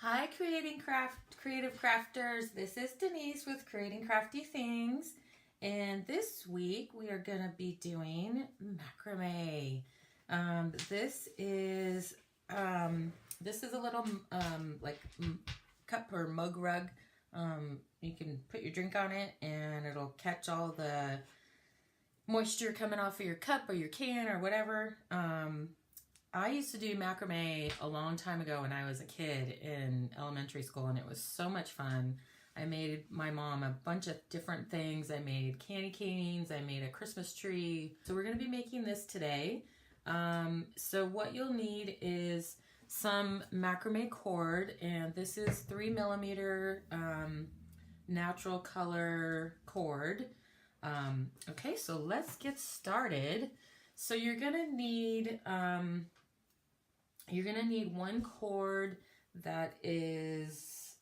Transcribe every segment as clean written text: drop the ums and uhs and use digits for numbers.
Hi, creative crafters. This is Denise with Creating Crafty Things, and this week we are going to be doing macrame. This is a little cup or mug rug. You can put your drink on it, and it'll catch all the moisture coming off of your cup or your can or whatever. I used to do macrame a long time ago when I was a kid in elementary school, and it was so much fun. I made my mom a bunch of different things. I made candy canes. I made a Christmas tree. So we're going to be making this today. So what you'll need is some macrame cord, and this is 3mm natural color cord. Okay, so let's get started. So you're gonna need one cord that is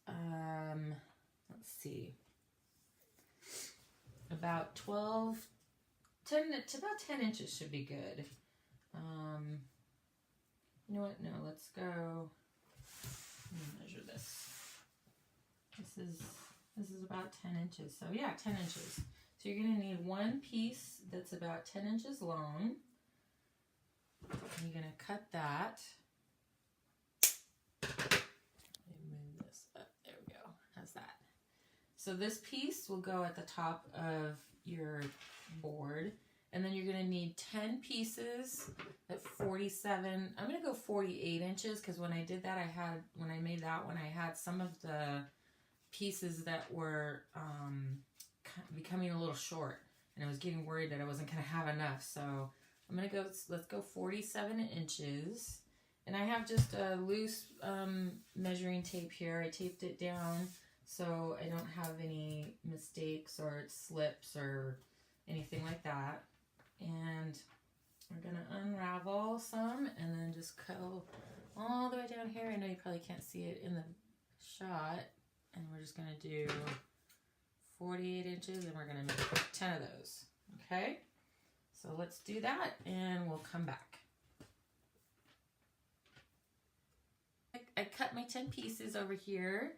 let's see, about 10 inches should be good. You know what? No, let's go. Let me measure this. This is about 10 inches. So yeah, 10 inches. So you're going to need one piece that's about 10 inches long. And you're going to cut that. Let me move this up. There we go. How's that? So this piece will go at the top of your board. And then you're going to need 10 pieces at 47. I'm going to go 48 inches because when I did that, when I made that one, I had some of the pieces that were becoming a little short, and I was getting worried that I wasn't going to have enough. So I'm going to go, let's go 47 inches. And I have just a loose measuring tape here. I taped it down so I don't have any mistakes or it slips or anything like that. And we're going to unravel some and then just go all the way down here. I know you probably can't see it in the shot. And we're just going to do 48 inches, and we're going to make 10 of those. Okay? So let's do that, and we'll come back. I cut my 10 pieces over here,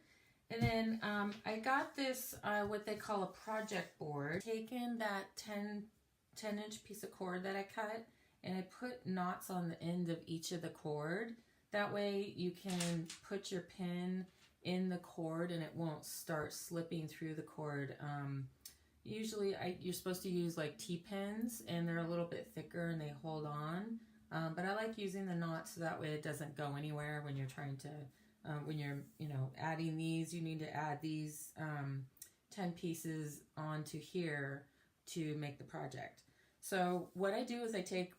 and then I got this, what they call a project board. Taken that 10-inch piece of cord that I cut, and I put knots on the end of each of the cord. That way you can put your pin in the cord and it won't start slipping through the cord. Usually you're supposed to use like T-pins, and they're a little bit thicker and they hold on. But I like using the knots so that way it doesn't go anywhere when you're trying to, when you're, adding these. You need to add these 10 pieces onto here to make the project. So what I do is I take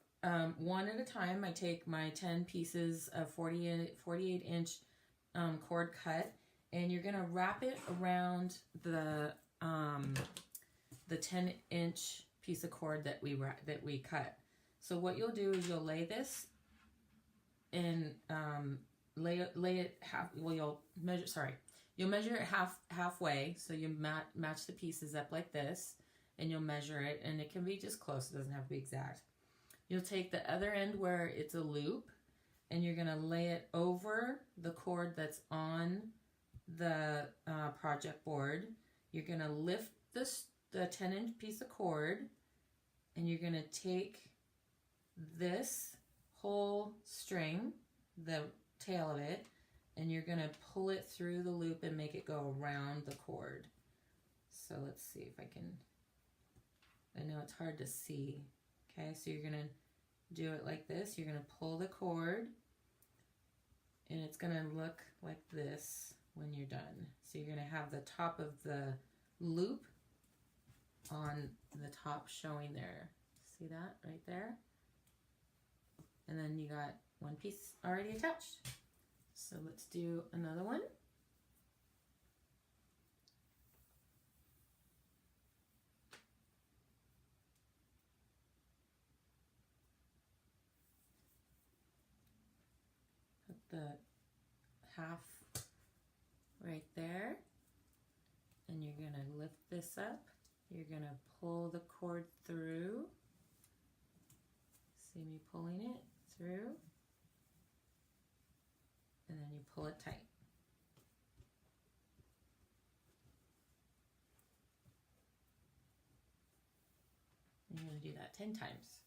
one at a time. I take my 10 pieces of 48 inch cord cut, and you're gonna wrap it around the 10-inch piece of cord that we cut. So what you'll do is you'll lay this and lay it half. Well, you'll measure it halfway. So you match the pieces up like this, and you'll measure it, and it can be just close. It doesn't have to be exact. You'll take the other end where it's a loop, and you're going to lay it over the cord that's on the project board. You're going to lift the 10-inch piece of cord, and you're going to take this whole string, the tail of it, and you're going to pull it through the loop and make it go around the cord. So let's see if I can, I know it's hard to see. Okay, so you're going to do it like this. You're going to pull the cord, and it's going to look like this when you're done. So you're going to have the top of the loop on the top showing there. See that right there? And then you got one piece already attached. So let's do another one. Put the half right there, and you're going to lift this up. You're going to pull the cord through. See me pulling it through, and then you pull it tight. to do that 10 times.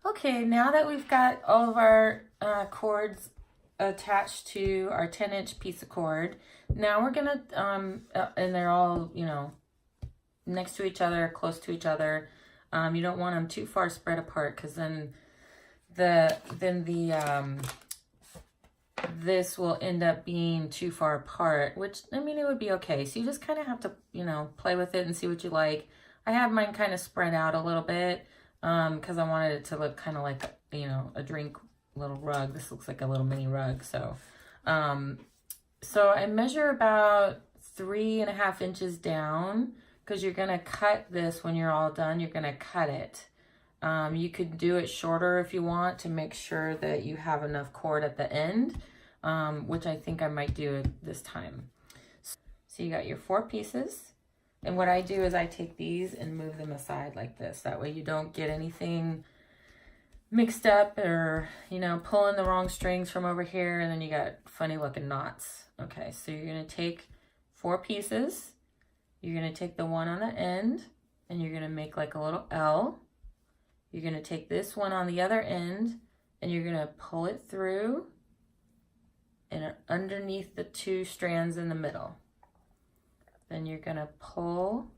Okay, now that we've got all of our cords attached to our 10-inch piece of cord, now we're gonna, and they're all, you know, next to each other, close to each other. You don't want them too far spread apart, because then this will end up being too far apart, which, I mean, it would be okay. So you just kind of have to, you know, play with it and see what you like. I have mine kind of spread out a little bit because I wanted it to look kind of like, you know, a drink little rug. This looks like a little mini rug. So, so I measure about 3.5 inches down, because you're going to cut this when you're all done. You're going to cut it. You could do it shorter if you want, to make sure that you have enough cord at the end, which I think I might do it this time. So you got your 4 pieces. And what I do is I take these and move them aside like this. That way you don't get anything mixed up, or, you know, pulling the wrong strings from over here and then you got funny looking knots. Okay, so you're going to take 4 pieces. You're going to take the one on the end and you're going to make like a little L. You're going to take this one on the other end and you're going to pull it through and underneath the 2 strands in the middle. Then you're going to pull,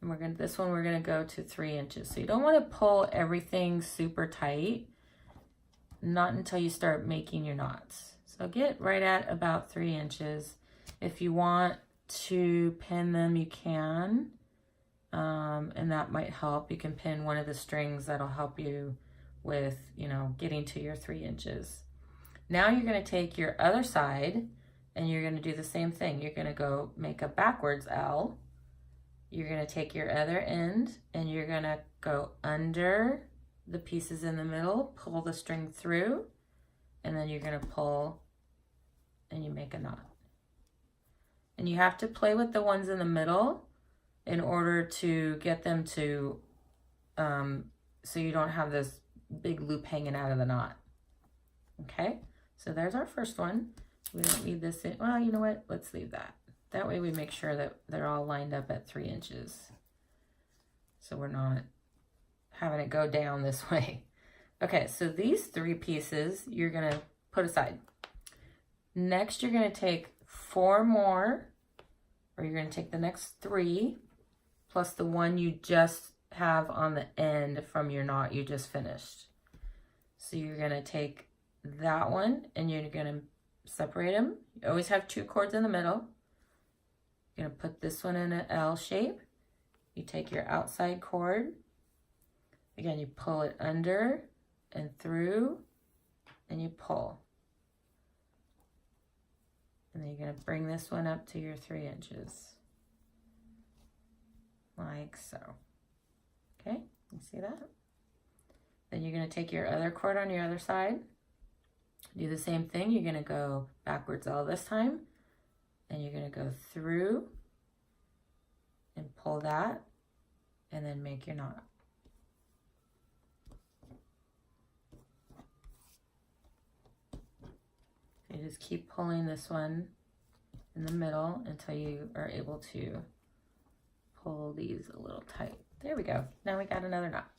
and this one we're going to go to 3 inches. So you don't want to pull everything super tight, not until you start making your knots. So get right at about 3 inches. If you want to pin them, you can. And that might help. You can pin one of the strings. That'll help you with, you know, getting to your 3 inches. Now you're going to take your other side and you're going to do the same thing. You're going to go make a backwards L. You're going to take your other end and you're going to go under the pieces in the middle, pull the string through, and then you're going to pull and you make a knot. And you have to play with the ones in the middle in order to get them to, so you don't have this big loop hanging out of the knot. Okay, so there's our first one. We don't need this in, well, you know what, let's leave that. That way we make sure that they're all lined up at 3 inches. So we're not having it go down this way. Okay, so these 3 pieces you're gonna put aside. Next, you're gonna take 4 more, or you're gonna take the next 3, plus the one you just have on the end from your knot you just finished. So you're gonna take that one and you're gonna separate them. You always have 2 cords in the middle. You're gonna put this one in an L shape. You take your outside cord. Again, you pull it under and through and you pull. And then you're gonna bring this one up to your 3 inches. Like so. Okay, you see that? Then you're gonna take your other cord on your other side. Do the same thing. You're gonna go backwards all this time. And you're gonna go through and pull that and then make your knot. You just keep pulling this one in the middle until you are able to pull these a little tight. There we go. Now we got another knot.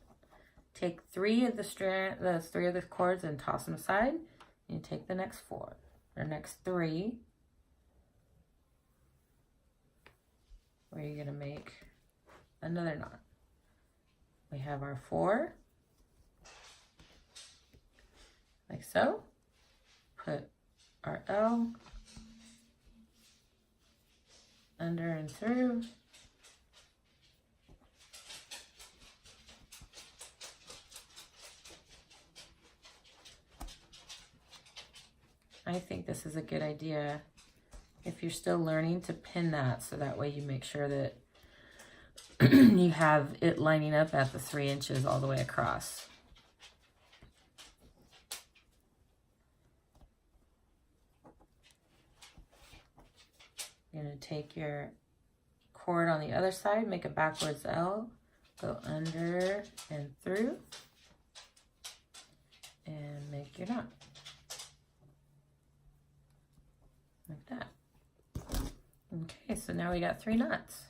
Take 3 of the 3 of the cords and toss them aside. You take the next 4 or next 3, where you're gonna make another knot. We have our 4, like so. Put our L under and through. I think this is a good idea. if you're still learning, to pin that so that way you make sure that you have it lining up at the 3 inches all the way across. You're going to take your cord on the other side, make a backwards L, go under and through, and make your knot. Like that. Okay, so now we got 3 knots.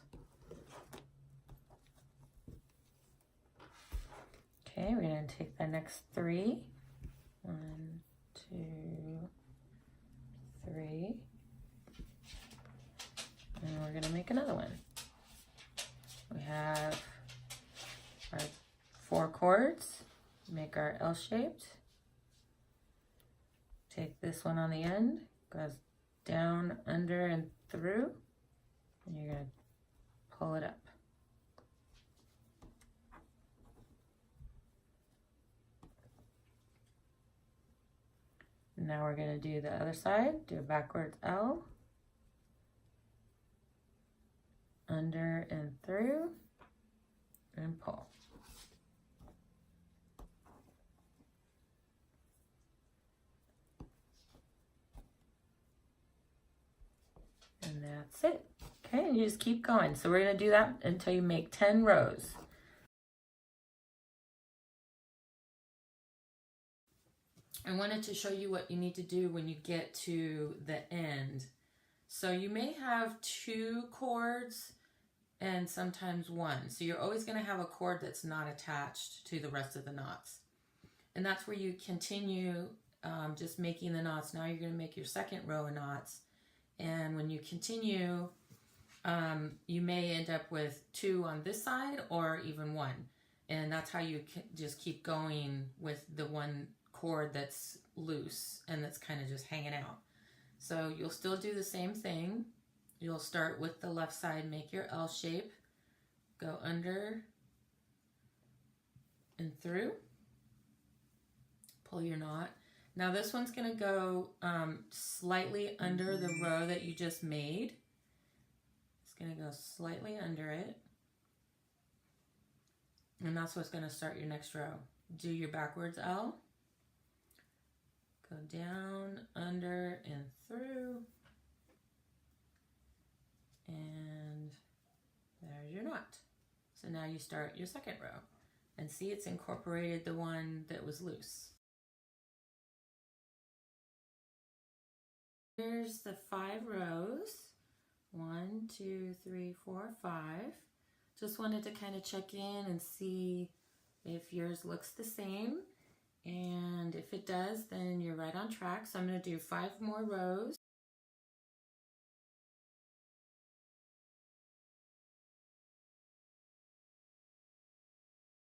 Okay, we're going to take the next 3. 1, 2, 3. And we're going to make another one. We have our 4 cords. Make our L-shaped. Take this one on the end, goes down, under, and through, and you're going to pull it up. Now we're going to do the other side, do a backwards L, under and through, and pull. And that's it. Okay, and you just keep going. So we're going to do that until you make 10 rows. I wanted to show you what you need to do when you get to the end. So you may have 2 cords and sometimes 1. So you're always going to have a cord that's not attached to the rest of the knots. And that's where you continue just making the knots. Now you're going to make your second row of knots. And when you continue, you may end up with 2 on this side or even 1. And that's how you can just keep going with the one cord that's loose and that's kind of just hanging out. So you'll still do the same thing. You'll start with the left side, make your L shape, go under and through, pull your knot. Now this one's going to go slightly under the row that you just made. It's going to go slightly under it. And that's what's going to start your next row. Do your backwards L. Go down, under, and through. And there's your knot. So now you start your second row. And see, it's incorporated the one that was loose. Here's the 5 rows. 1, 2, 3, 4, 5. Just wanted to kind of check in and see if yours looks the same. And if it does, then you're right on track. So I'm going to do 5 more rows.